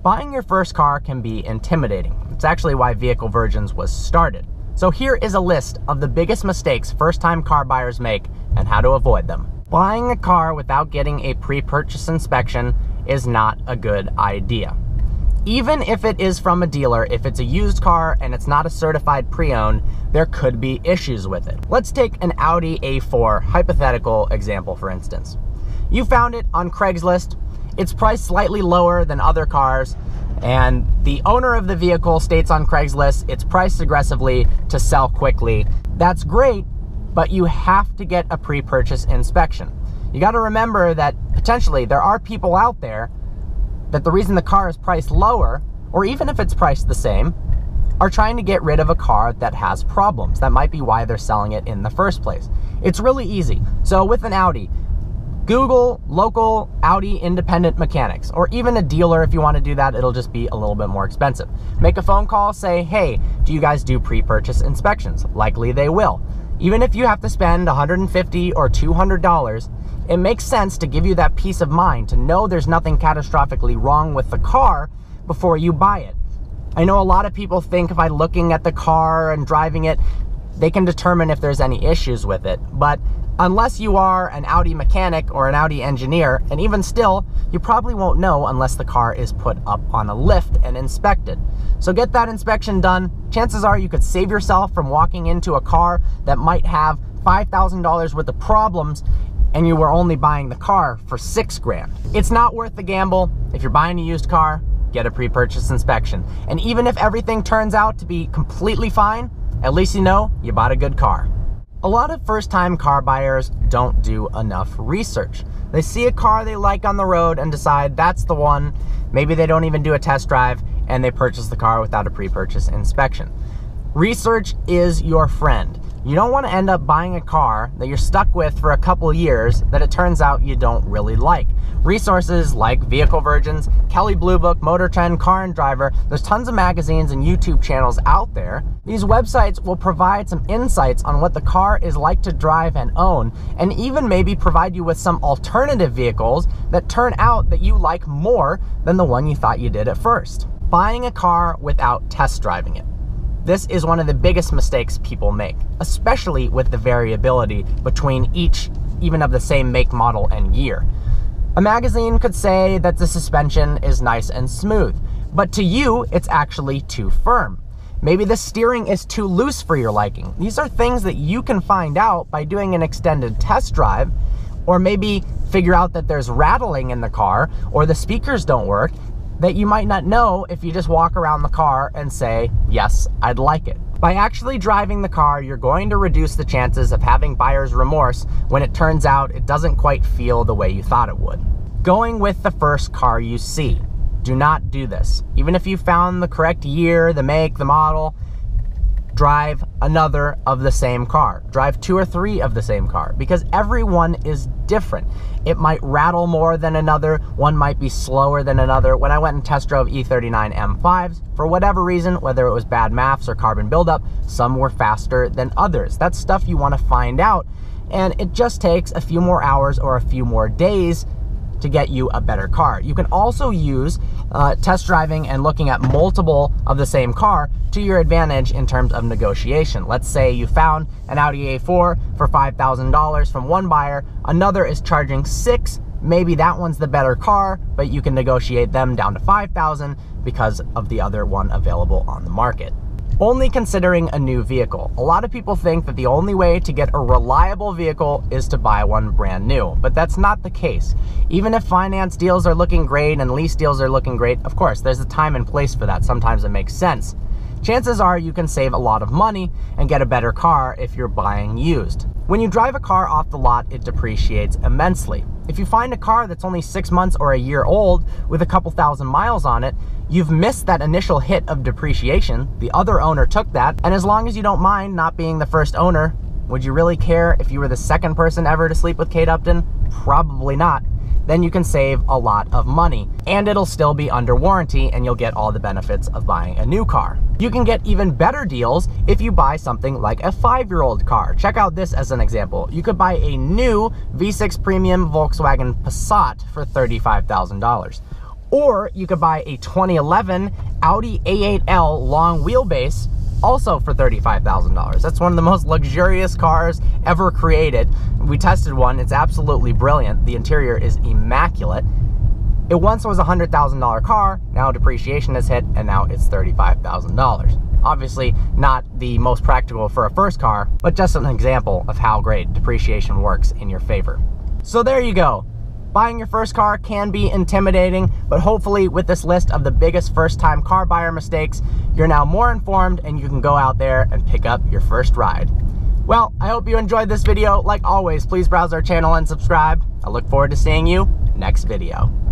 Buying your first car can be intimidating. It's actually why Vehicle Virgins was started. So here is a list of the biggest mistakes first-time car buyers make and how to avoid them. Buying a car without getting a pre-purchase inspection is not a good idea. Even if it is from a dealer, if it's a used car and it's not a certified pre-owned, there could be issues with it. Let's take an Audi A4 hypothetical example, for instance. You found it on Craigslist. It's priced slightly lower than other cars, and the owner of the vehicle states on Craigslist it's priced aggressively to sell quickly. That's great, but you have to get a pre-purchase inspection. You got to remember that potentially there are people out there that the reason the car is priced lower, or even if it's priced the same, are trying to get rid of a car that has problems. That might be why they're selling it in the first place. It's really easy. So with an Audi, Google local Audi independent mechanics, or even a dealer if you want to do that. It'll just be a little bit more expensive. Make a phone call, say, hey, do you guys do pre-purchase inspections? Likely they will. Even if you have to spend $150 or $200, it makes sense to give you that peace of mind to know there's nothing catastrophically wrong with the car before you buy it. I know a lot of people think by looking at the car and driving it, they can determine if there's any issues with it. But unless you are an Audi mechanic or an Audi engineer, and even still, you probably won't know unless the car is put up on a lift and inspected. So get that inspection done. Chances are you could save yourself from walking into a car that might have $5,000 worth of problems and you were only buying the car for $6,000. It's not worth the gamble. If you're buying a used car, get a pre-purchase inspection. And even if everything turns out to be completely fine, at least you know you bought a good car. A lot of first-time car buyers don't do enough research. They see a car they like on the road and decide that's the one. Maybe they don't even do a test drive and they purchase the car without a pre-purchase inspection. Research is your friend. You don't want to end up buying a car that you're stuck with for a couple years that it turns out you don't really like. Resources like Vehicle Virgins, Kelley Blue Book, Motor Trend, Car and Driver, there's tons of magazines and YouTube channels out there. These websites will provide some insights on what the car is like to drive and own, and even maybe provide you with some alternative vehicles that turn out that you like more than the one you thought you did at first. Buying a car without test driving it. This is one of the biggest mistakes people make, especially with the variability between each, even of the same make, model, and year. A magazine could say that the suspension is nice and smooth, but to you, it's actually too firm. Maybe the steering is too loose for your liking. These are things that you can find out by doing an extended test drive, or maybe figure out that there's rattling in the car, or the speakers don't work, that you might not know if you just walk around the car and say, yes, I'd like it. By actually driving the car, you're going to reduce the chances of having buyer's remorse when it turns out it doesn't quite feel the way you thought it would. Going with the first car you see. Do not do this. Even if you found the correct year, the make, the model, drive another of the same car. Drive 2 or 3 of the same car, because everyone is different. It might rattle more than another. One might be slower than another. When I went and test drove E39 M5s, for whatever reason, whether it was bad maths or carbon buildup, some were faster than others. That's stuff you want to find out, and it just takes a few more hours or a few more days to get you a better car. You can also use test driving and looking at multiple of the same car to your advantage in terms of negotiation. Let's say you found an Audi A4 for $5,000 from one buyer, another is charging $6,000. Maybe that one's the better car, but you can negotiate them down to $5,000 because of the other one available on the market. Only considering a new vehicle. A lot of people think that the only way to get a reliable vehicle is to buy one brand new, but that's not the case. Even if finance deals are looking great and lease deals are looking great, of course, there's a time and place for that. Sometimes it makes sense. Chances are you can save a lot of money and get a better car if you're buying used. When you drive a car off the lot, it depreciates immensely. If you find a car that's only 6 months or a year old with a couple thousand miles on it, you've missed that initial hit of depreciation. The other owner took that, and as long as you don't mind not being the first owner, would you really care if you were the second person ever to sleep with Kate Upton? Probably not. Then you can save a lot of money, and it'll still be under warranty, and you'll get all the benefits of buying a new car. You can get even better deals if you buy something like a 5-year-old car. Check out this as an example. You could buy a new V6 Premium Volkswagen Passat for $35,000. Or you could buy a 2011 Audi A8L long wheelbase, also for $35,000. That's one of the most luxurious cars ever created. We tested one, it's absolutely brilliant. The interior is immaculate. It once was a $100,000 car, now depreciation has hit, and now it's $35,000. Obviously not the most practical for a first car, but just an example of how great depreciation works in your favor. So there you go. Buying your first car can be intimidating, but hopefully with this list of the biggest first-time car buyer mistakes, you're now more informed and you can go out there and pick up your first ride. Well, I hope you enjoyed this video. Like always, please browse our channel and subscribe. I look forward to seeing you next video.